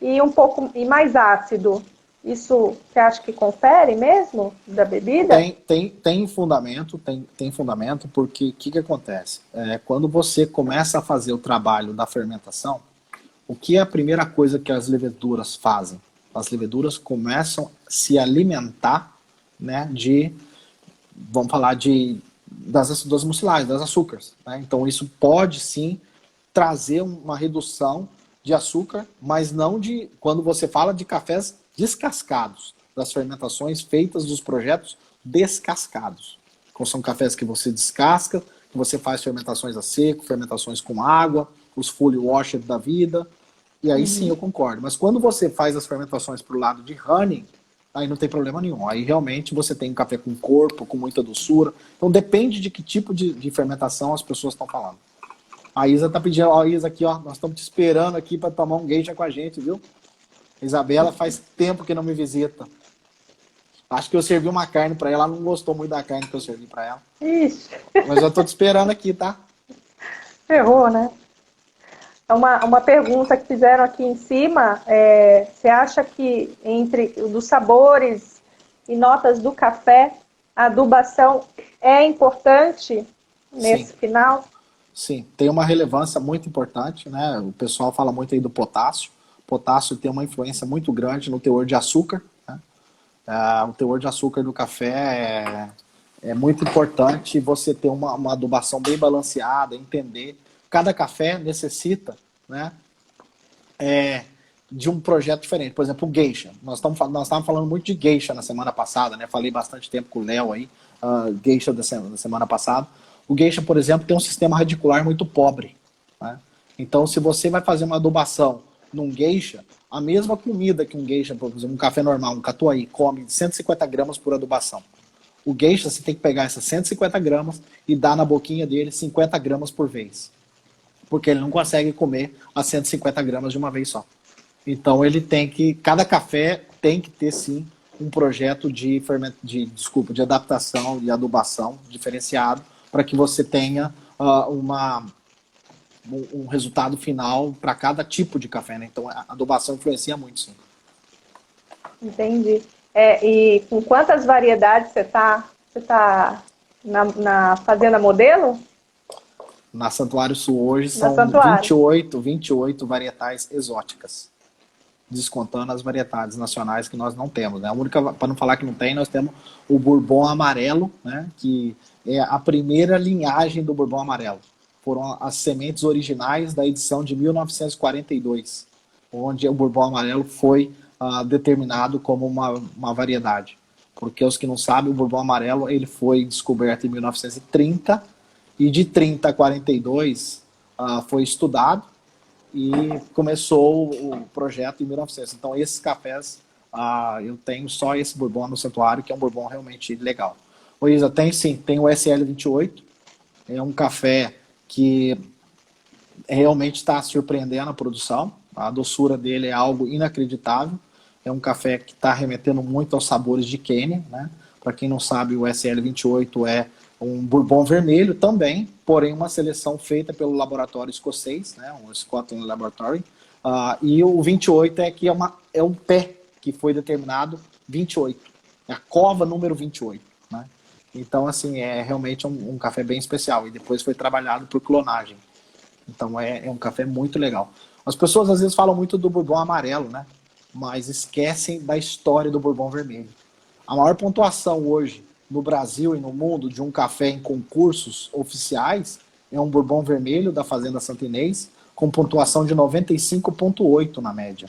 e um pouco mais ácido. Isso você acha que confere mesmo da bebida? Tem fundamento, tem fundamento, porque o que acontece? Quando você começa a fazer o trabalho da fermentação, o que é a primeira coisa que as leveduras fazem? As leveduras começam a se alimentar, né, vamos falar das mucilagens, das açúcares, né? Então isso pode sim trazer uma redução de açúcar, mas não quando você fala de cafés descascados, das fermentações feitas dos projetos descascados. Então, são cafés que você descasca, que você faz fermentações a seco, fermentações com água, os fully washed da vida, e aí sim eu concordo. Mas quando você faz as fermentações para o lado de honey, aí não tem problema nenhum. Aí realmente você tem um café com corpo, com muita doçura. Então depende de que tipo de fermentação as pessoas estão falando. A Isa tá pedindo, ó, Isa aqui, ó, nós estamos te esperando aqui para tomar um geisha com a gente, viu? Isabela faz tempo que não me visita. Acho que eu servi uma carne para ela, ela não gostou muito da carne que eu servi para ela. Ixi. Mas eu tô te esperando aqui, tá? Ferrou, né? Uma pergunta que fizeram aqui em cima, você acha que entre os sabores e notas do café, a adubação é importante nesse final? Sim, tem uma relevância muito importante, né? O pessoal fala muito aí do potássio. O potássio tem uma influência muito grande no teor de açúcar, né? O teor de açúcar do café é muito importante você ter uma adubação bem balanceada, entender. Cada café necessita, né, de um projeto diferente. Por exemplo, o geisha. Nós estávamos falando muito de geisha na semana passada, né? Falei bastante tempo com o Léo aí, geisha da semana passada. O geisha, por exemplo, tem um sistema radicular muito pobre, né? Então, se você vai fazer uma adubação num geisha, a mesma comida que um geisha, por exemplo, um café normal, um catuai, come 150 gramas por adubação. O geisha, você tem que pegar essas 150 gramas e dar na boquinha dele 50 gramas por vez. Porque ele não consegue comer as 150 gramas de uma vez só. Então, cada café tem que ter, sim, um projeto de adaptação e adubação diferenciado, para que você tenha um resultado final para cada tipo de café, né? Então a adubação influencia muito, sim. Entendi. E com quantas variedades você tá na Fazenda Modelo? Na Santuário Sul hoje são 28 varietais exóticas, descontando as variedades nacionais que nós não temos, né? A única, para não falar que não tem, nós temos o Bourbon Amarelo, né? Que é a primeira linhagem do Bourbon Amarelo. Foram as sementes originais da edição de 1942, onde o Bourbon Amarelo foi determinado como uma variedade. Porque os que não sabem, o Bourbon Amarelo ele foi descoberto em 1930 e de 30 a 42 foi estudado e começou o projeto em 1900. Então esses cafés, eu tenho só esse Bourbon no Santuário, que é um Bourbon realmente legal. O Isa, tem o SL28, é um café que realmente está surpreendendo a produção, A doçura dele é algo inacreditável. É um café que está remetendo muito aos sabores de Quênia, né? Para quem não sabe, o SL28 é um bourbon vermelho também, porém uma seleção feita pelo laboratório escocês, né? O Scotland Laboratory. E o 28 é um pé que foi determinado 28. É a cova número 28, né? Então, assim, é realmente um café bem especial. E depois foi trabalhado por clonagem. Então, é um café muito legal. As pessoas, às vezes, falam muito do bourbon amarelo, né? Mas esquecem da história do bourbon vermelho. A maior pontuação hoje, no Brasil e no mundo, de um café em concursos oficiais, é um bourbon vermelho da Fazenda Santa Inês, com pontuação de 95,8 na média.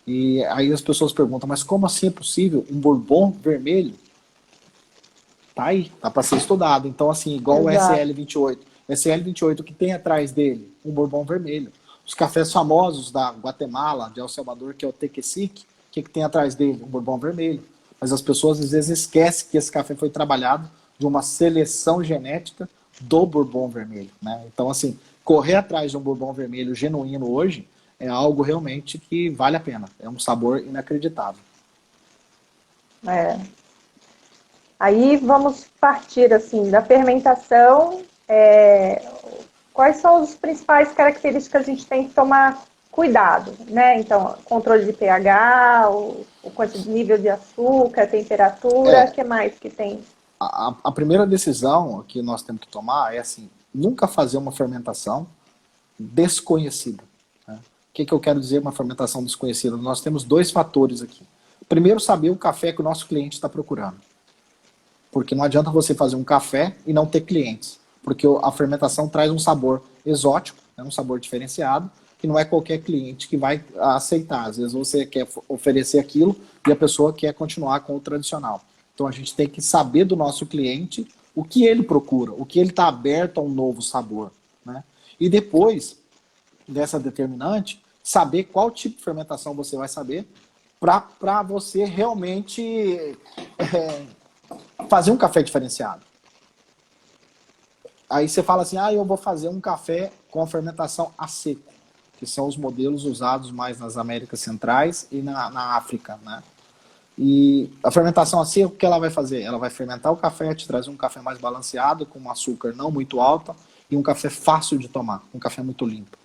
E aí as pessoas perguntam, mas como assim é possível um bourbon vermelho? Tá aí, tá para ser estudado. Então, assim, igual o Exato. SL28. O SL28, o que tem atrás dele? Um bourbon vermelho. Os cafés famosos da Guatemala, de El Salvador, que é o Tequesique, o que tem atrás dele? Um bourbon vermelho. Mas as pessoas às vezes esquecem que esse café foi trabalhado de uma seleção genética do bourbon vermelho, né? Então, assim, correr atrás de um bourbon vermelho genuíno hoje é algo realmente que vale a pena. É um sabor inacreditável. É. Aí vamos partir assim da fermentação. Quais são as principais características que a gente tem que tomar cuidado, né? Então, controle de pH, o nível de açúcar, temperatura, o que mais que tem? A primeira decisão que nós temos que tomar é assim, nunca fazer uma fermentação desconhecida. Né? O que eu quero dizer uma fermentação desconhecida? Nós temos dois fatores aqui. Primeiro, saber o café que o nosso cliente está procurando. Porque não adianta você fazer um café e não ter clientes. Porque a fermentação traz um sabor exótico, né, um sabor diferenciado, que não é qualquer cliente que vai aceitar. Às vezes você quer oferecer aquilo e a pessoa quer continuar com o tradicional. Então a gente tem que saber do nosso cliente o que ele procura, o que ele está aberto a um novo sabor. Né? E depois dessa determinante, saber qual tipo de fermentação você vai saber para você realmente fazer um café diferenciado. Aí você fala assim, eu vou fazer um café com a fermentação a seco, que são os modelos usados mais nas Américas Centrais e na África, né? E a fermentação a seco, o que ela vai fazer? Ela vai fermentar o café, te trazer um café mais balanceado, com um açúcar não muito alto e um café fácil de tomar, um café muito limpo.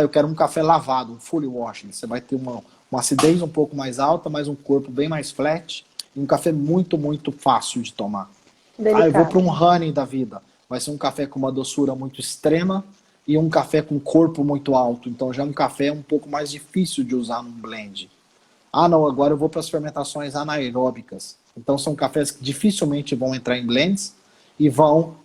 Eu quero um café lavado, um fully washed. Você vai ter uma acidez um pouco mais alta, mas um corpo bem mais flat e um café muito, muito fácil de tomar. Eu vou para um honey da vida. Vai ser um café com uma doçura muito extrema e um café com corpo muito alto. Então já é um café um pouco mais difícil de usar num blend. Não, agora eu vou para as fermentações anaeróbicas. Então são cafés que dificilmente vão entrar em blends e vão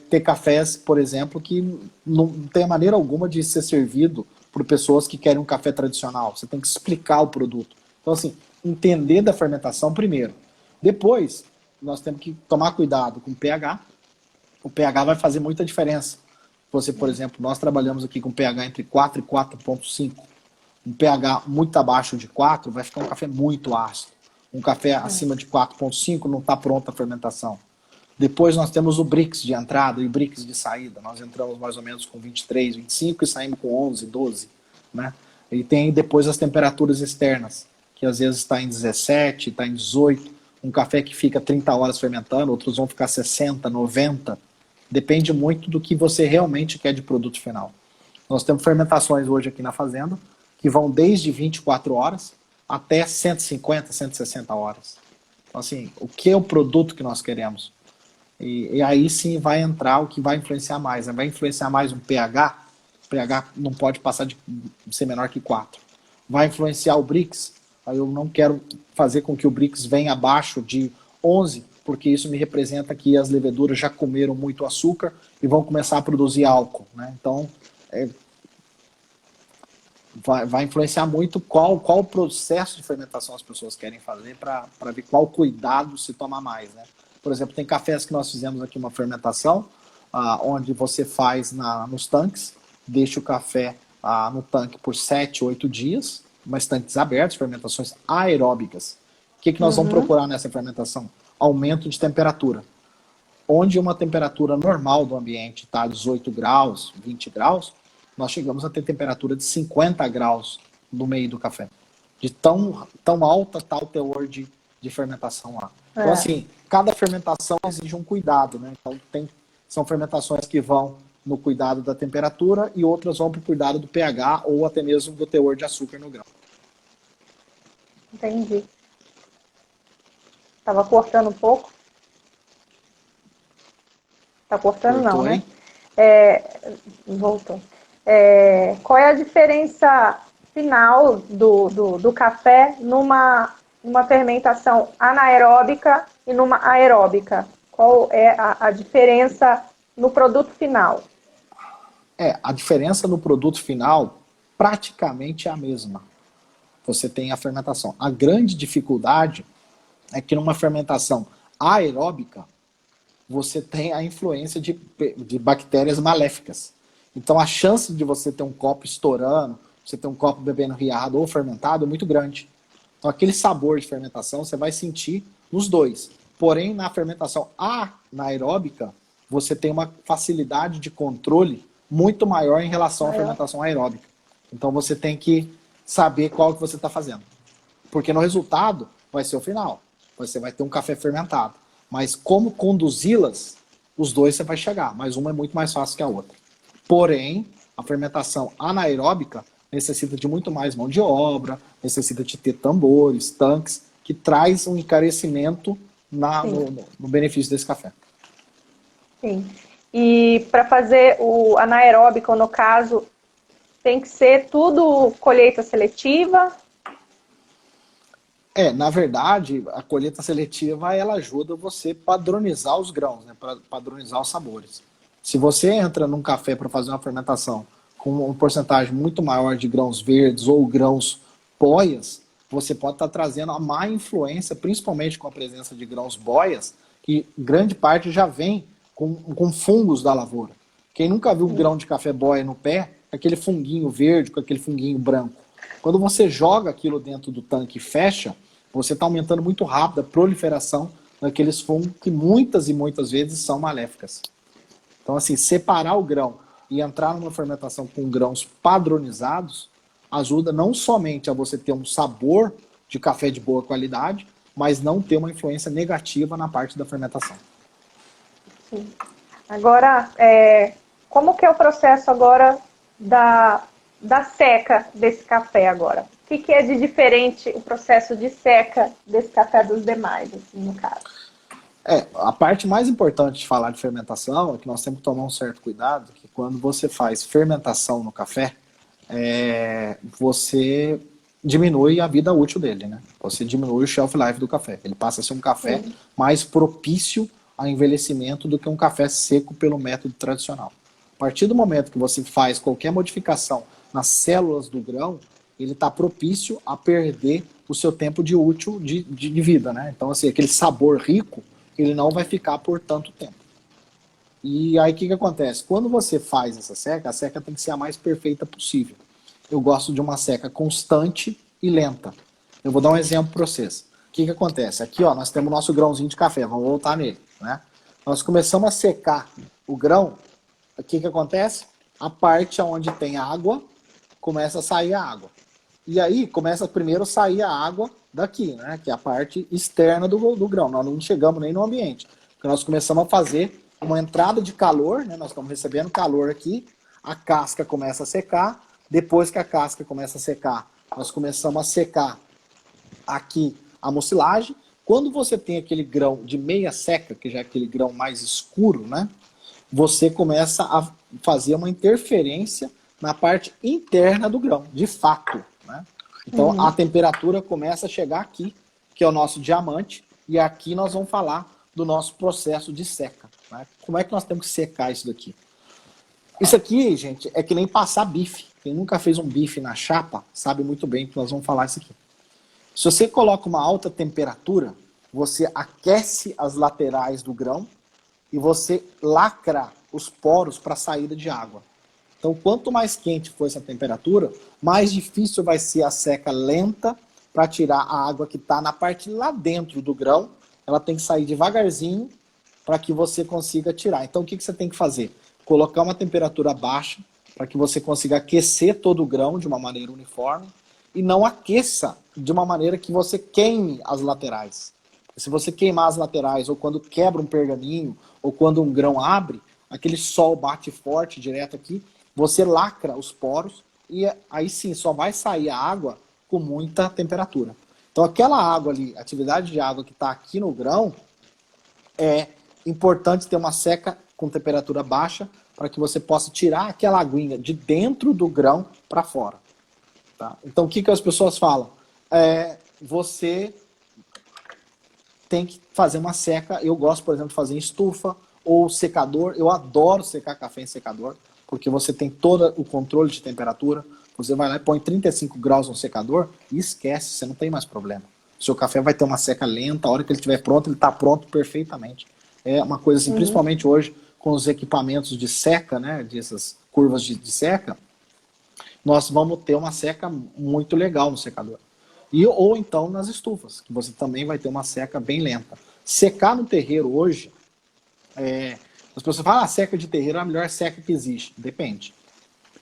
ter cafés, por exemplo, que não tem maneira alguma de ser servido por pessoas que querem um café tradicional. Você tem que explicar o produto. Então, assim, entender da fermentação primeiro. Depois, nós temos que tomar cuidado com o pH. O pH vai fazer muita diferença. Você, por exemplo, nós trabalhamos aqui com pH entre 4 e 4,5. Um pH muito abaixo de 4 vai ficar um café muito ácido. Um café acima de 4,5 não está pronta a fermentação. Depois nós temos o Brix de entrada e o Brix de saída. Nós entramos mais ou menos com 23, 25 e saímos com 11, 12. Né? E tem depois as temperaturas externas, que às vezes está em 17, está em 18. Um café que fica 30 horas fermentando, outros vão ficar 60, 90. Depende muito do que você realmente quer de produto final. Nós temos fermentações hoje aqui na fazenda que vão desde 24 horas até 150, 160 horas. Então, assim, o que é o produto que nós queremos? E aí sim vai entrar o que vai influenciar mais. Vai influenciar mais um pH. O pH não pode passar de ser menor que 4. Vai influenciar o Brix. Aí eu não quero fazer com que o Brix venha abaixo de 11, porque isso me representa que as leveduras já comeram muito açúcar e vão começar a produzir álcool. Né? Então, vai influenciar muito qual processo de fermentação as pessoas querem fazer para ver qual cuidado se toma mais. Né? Por exemplo, tem cafés que nós fizemos aqui uma fermentação, onde você faz nos tanques, deixa o café no tanque por 7, 8 dias, mas tanques abertos, fermentações aeróbicas. O que nós vamos procurar nessa fermentação? Aumento de temperatura. Onde uma temperatura normal do ambiente está 18 graus, 20 graus, nós chegamos a ter temperatura de 50 graus do meio do café. De tão alta tá o teor de fermentação lá. Então, assim, cada fermentação exige um cuidado, né? Então, são fermentações que vão no cuidado da temperatura e outras vão para o cuidado do pH ou até mesmo do teor de açúcar no grão. Entendi. Tava cortando um pouco. Tá cortando? Cortou, não, né? Voltou. Qual é a diferença final do café numa fermentação anaeróbica e numa aeróbica? Qual é a diferença no produto final? A diferença no produto final praticamente é a mesma. Você tem a fermentação. A grande dificuldade é que numa fermentação aeróbica, você tem a influência de bactérias maléficas. Então a chance de você ter um copo estourando, você ter um copo bebendo riado ou fermentado é muito grande. Então aquele sabor de fermentação você vai sentir nos dois. Porém, na fermentação anaeróbica, você tem uma facilidade de controle muito maior em relação à fermentação aeróbica. Então você tem que saber qual que você está fazendo. Porque no resultado vai ser o final. Você vai ter um café fermentado. Mas como conduzi-las, os dois você vai chegar. Mas uma é muito mais fácil que a outra. Porém, a fermentação anaeróbica necessita de muito mais mão de obra, necessita de ter tambores, tanques, que traz um encarecimento no benefício desse café. Sim. E para fazer o anaeróbico, no caso, tem que ser tudo colheita seletiva? Na verdade, a colheita seletiva ela ajuda você a padronizar os grãos, né, para padronizar os sabores. Se você entra num café para fazer uma fermentação com uma porcentagem muito maior de grãos verdes ou grãos boias, você pode estar trazendo a má influência, principalmente com a presença de grãos boias, que grande parte já vem com fungos da lavoura. Quem nunca viu um grão de café boia no pé, aquele funguinho verde com aquele funguinho branco. Quando você joga aquilo dentro do tanque e fecha, você está aumentando muito rápido a proliferação daqueles fungos que muitas e muitas vezes são maléficas. Então, assim, separar o grão e entrar numa fermentação com grãos padronizados ajuda não somente a você ter um sabor de café de boa qualidade, mas não ter uma influência negativa na parte da fermentação. Sim. Agora, como que é o processo agora da seca desse café agora? O que é de diferente o processo de seca desse café dos demais, assim, no caso? A parte mais importante de falar de fermentação é que nós temos que tomar um certo cuidado, que quando você faz fermentação no café, você diminui a vida útil dele, né? Você diminui o shelf life do café. Ele passa a ser um café mais propício a envelhecimento do que um café seco pelo método tradicional. A partir do momento que você faz qualquer modificação nas células do grão, ele está propício a perder o seu tempo de útil de vida, né? Então, assim, aquele sabor rico, ele não vai ficar por tanto tempo. E aí, o que acontece? Quando você faz essa seca, a seca tem que ser a mais perfeita possível. Eu gosto de uma seca constante e lenta. Eu vou dar um exemplo para vocês. O que acontece? Aqui, ó, nós temos o nosso grãozinho de café, vamos voltar nele, né? Nós começamos a secar o grão, o que acontece? A parte onde tem água, começa a sair a água. E aí, começa primeiro a sair a água daqui, né? Que é a parte externa do grão. Nós não chegamos nem no ambiente. Porque nós começamos a fazer uma entrada de calor, né? Nós estamos recebendo calor aqui, a casca começa a secar. Depois que a casca começa a secar, nós começamos a secar aqui a mucilagem. Quando você tem aquele grão de meia seca, que já é aquele grão mais escuro, né? Você começa a fazer uma interferência na parte interna do grão, de fato, né? Então a temperatura começa a chegar aqui, que é o nosso diamante, e aqui nós vamos falar do nosso processo de seca, né? Como é que nós temos que secar isso daqui? Isso aqui, gente, é que nem passar bife. Quem nunca fez um bife na chapa sabe muito bem que nós vamos falar isso aqui. Se você coloca uma alta temperatura, você aquece as laterais do grão e você lacra os poros para a saída de água. Então, quanto mais quente for essa temperatura, mais difícil vai ser a seca lenta para tirar a água que está na parte lá dentro do grão. Ela tem que sair devagarzinho para que você consiga tirar. Então, o que você tem que fazer? Colocar uma temperatura baixa para que você consiga aquecer todo o grão de uma maneira uniforme e não aqueça de uma maneira que você queime as laterais. Se você queimar as laterais, ou quando quebra um pergaminho, ou quando um grão abre, aquele sol bate forte direto aqui, você lacra os poros e aí sim só vai sair a água com muita temperatura. Então aquela água ali, atividade de água que está aqui no grão, é importante ter uma seca com temperatura baixa para que você possa tirar aquela aguinha de dentro do grão para fora. Tá? Então o que as pessoas falam? Você tem que fazer uma seca. Eu gosto, por exemplo, de fazer em estufa ou secador. Eu adoro secar café em secador, porque você tem todo o controle de temperatura. Você vai lá e põe 35 graus no secador e esquece, você não tem mais problema. O seu café vai ter uma seca lenta, a hora que ele estiver pronto, ele está pronto perfeitamente. É uma coisa assim, principalmente hoje, com os equipamentos de seca, né, dessas curvas de seca, nós vamos ter uma seca muito legal no secador. Ou então nas estufas, que você também vai ter uma seca bem lenta. Secar no terreiro hoje, as pessoas falam, a seca de terreiro é a melhor seca que existe. Depende.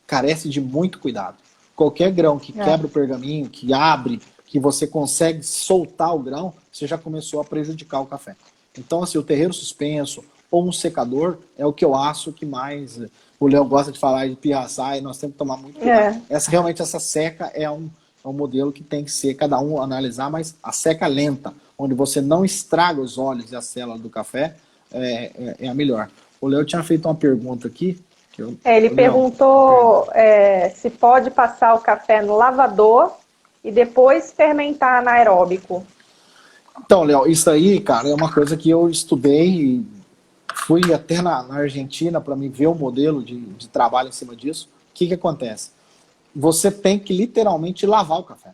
Carece de muito cuidado. Qualquer grão que quebra o pergaminho, que abre, que você consegue soltar o grão, você já começou a prejudicar o café. Então, assim, o terreiro suspenso ou um secador é o que eu acho que mais... O Léo gosta de falar de pirraçar e nós temos que tomar muito cuidado. Realmente essa seca é um modelo que tem que ser, cada um analisar, mas a seca lenta, onde você não estraga os óleos e a célula do café, é a melhor. O Léo tinha feito uma pergunta aqui. Ele perguntou se pode passar o café no lavador e depois fermentar anaeróbico. Então, Léo, isso aí, cara, é uma coisa que eu estudei, fui até na Argentina para me ver o modelo de trabalho em cima disso. O que acontece? Você tem que literalmente lavar o café.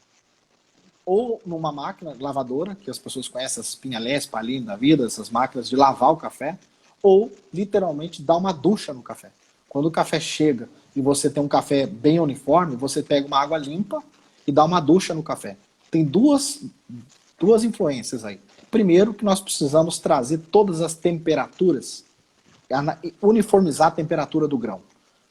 Ou numa máquina lavadora, que as pessoas conhecem, as Pinhalés, Palini da vida, essas máquinas de lavar o café, ou literalmente dar uma ducha no café. Quando o café chega e você tem um café bem uniforme, você pega uma água limpa e dá uma ducha no café. Tem duas influências aí. Primeiro, que nós precisamos trazer todas as temperaturas, uniformizar a temperatura do grão.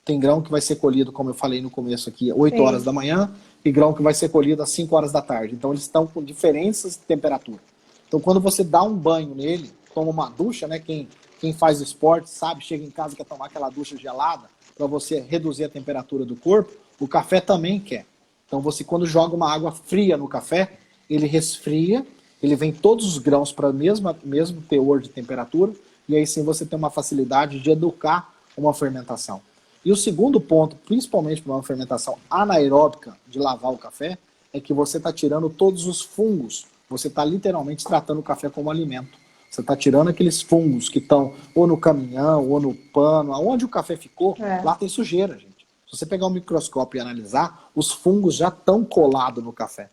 Tem grão que vai ser colhido, como eu falei no começo aqui, 8 horas da manhã, e grão que vai ser colhido às 5 horas da tarde. Então eles estão com diferenças de temperatura. Então quando você dá um banho nele, toma uma ducha, né? Quem faz esporte sabe, chega em casa e quer tomar aquela ducha gelada para você reduzir a temperatura do corpo, o café também quer. Então você, quando joga uma água fria no café, ele resfria, ele vem todos os grãos para o mesmo teor de temperatura, e aí sim você tem uma facilidade de educar uma fermentação. E o segundo ponto, principalmente para uma fermentação anaeróbica de lavar o café, é que você está tirando todos os fungos. Você está literalmente tratando o café como alimento. Você está tirando aqueles fungos que estão ou no caminhão, ou no pano, aonde o café ficou, lá tem sujeira, gente. Se você pegar um microscópio e analisar, os fungos já estão colados no café.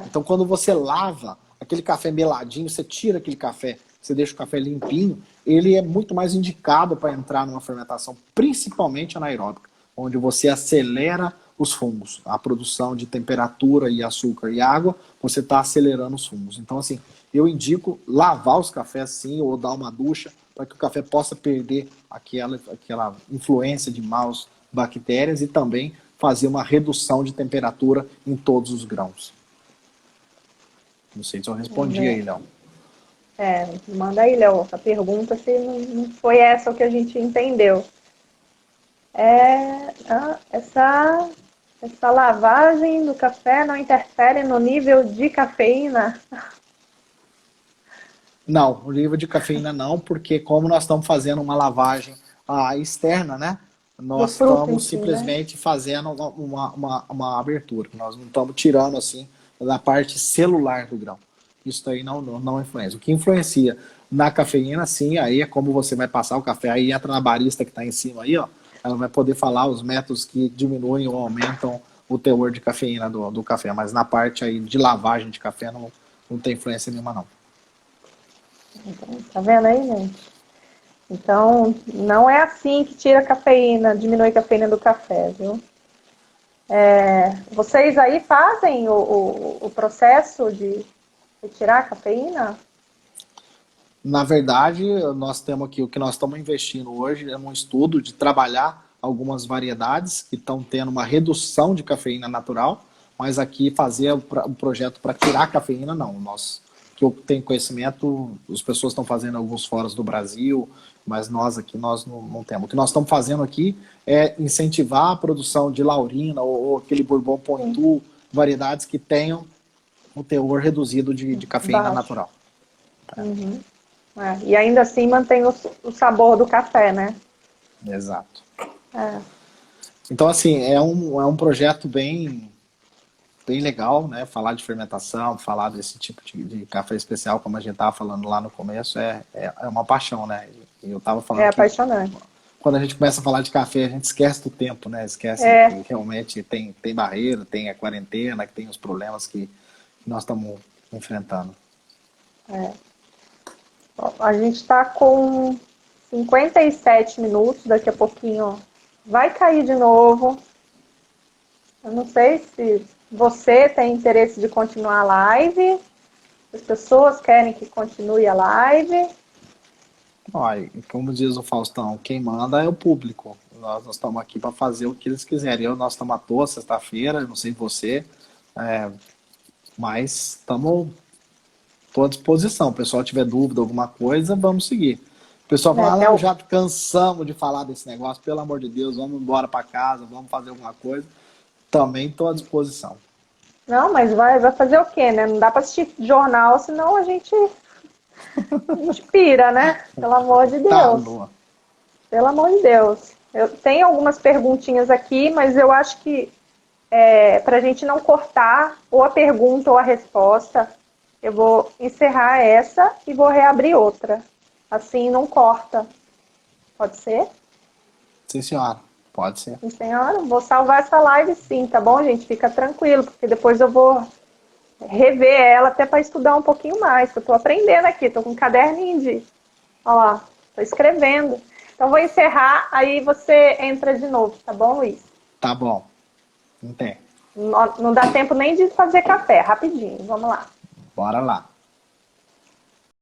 Então quando você lava aquele café meladinho, você tira aquele café, você deixa o café limpinho, ele é muito mais indicado para entrar numa fermentação, principalmente anaeróbica, onde você acelera os fungos. A produção de temperatura e açúcar e água, você está acelerando os fungos. Então, assim, eu indico lavar os cafés sim, ou dar uma ducha, para que o café possa perder aquela influência de maus bactérias e também fazer uma redução de temperatura em todos os grãos. Não sei se eu respondi aí, Léo. Manda aí, Léo, a pergunta se não foi essa o que a gente entendeu. Essa lavagem do café não interfere no nível de cafeína? Não, o nível de cafeína não, porque como nós estamos fazendo uma lavagem externa, né? Nós estamos simplesmente fazendo uma abertura. Nós não estamos tirando assim da parte celular do grão. Isso aí não influencia. O que influencia na cafeína, sim, aí é como você vai passar o café. Aí entra na barista que está em cima aí, ó. Ela vai poder falar os métodos que diminuem ou aumentam o teor de cafeína do café. Mas na parte aí de lavagem de café não tem influência nenhuma, não. Então, tá vendo aí, gente? Então, não é assim que tira a cafeína, diminui a cafeína do café, viu? Vocês aí fazem o processo de retirar a cafeína? Na verdade, nós temos aqui, o que nós estamos investindo hoje é um estudo de trabalhar algumas variedades que estão tendo uma redução de cafeína natural mas aqui fazer um projeto para tirar a cafeína, não. Nós, que eu tenho conhecimento, as pessoas estão fazendo alguns fóruns do Brasil, mas nós aqui nós não temos. O que nós estamos fazendo aqui é incentivar a produção de laurina ou aquele bourbon Poitou, variedades que tenham um teor reduzido de cafeína Baixo. natural. Uhum. E ainda assim mantém o sabor do café, né? Exato. É. Então, assim, é um projeto bem legal, né? Falar de fermentação, falar desse tipo de café especial, como a gente estava falando lá no começo, é uma paixão, né? E eu estava falando É que apaixonante. quando a gente começa a falar de café, a gente esquece do tempo, né? Esquece que realmente tem barreira, tem a quarentena, que tem os problemas que nós estamos enfrentando. A gente está com 57 minutos, daqui a pouquinho vai cair de novo. Eu não sei se você tem interesse de continuar a live, as pessoas querem que continue a live. Olha, como diz o Faustão, quem manda é o público. Nós estamos aqui para fazer o que eles quiserem. Nós estamos à toa sexta-feira, não sei você, mas estamos à disposição. O pessoal tiver dúvida, alguma coisa, vamos seguir. O pessoal fala, já cansamos de falar desse negócio, pelo amor de Deus, vamos embora para casa, vamos fazer alguma coisa. Também estou à disposição. Não, mas vai fazer o quê, né? Não dá para assistir jornal, senão a gente pira, né? Pelo amor de Deus. Tá, Lua. Pelo amor de Deus. Eu tenho algumas perguntinhas aqui, mas eu acho que para a gente não cortar ou a pergunta ou a resposta, eu vou encerrar essa e vou reabrir outra. Assim não corta. Pode ser? Sim, senhora. Pode ser. Sim, senhora. Vou salvar essa live sim, tá bom, gente? Fica tranquilo, porque depois eu vou rever ela até para estudar um pouquinho mais, que eu estou aprendendo aqui, estou com um caderninho de... Olha lá, estou escrevendo. Então vou encerrar, aí você entra de novo, tá bom, Luiz? Tá bom. Não tem. Não dá tempo nem de fazer café, rapidinho, vamos lá. Bora lá.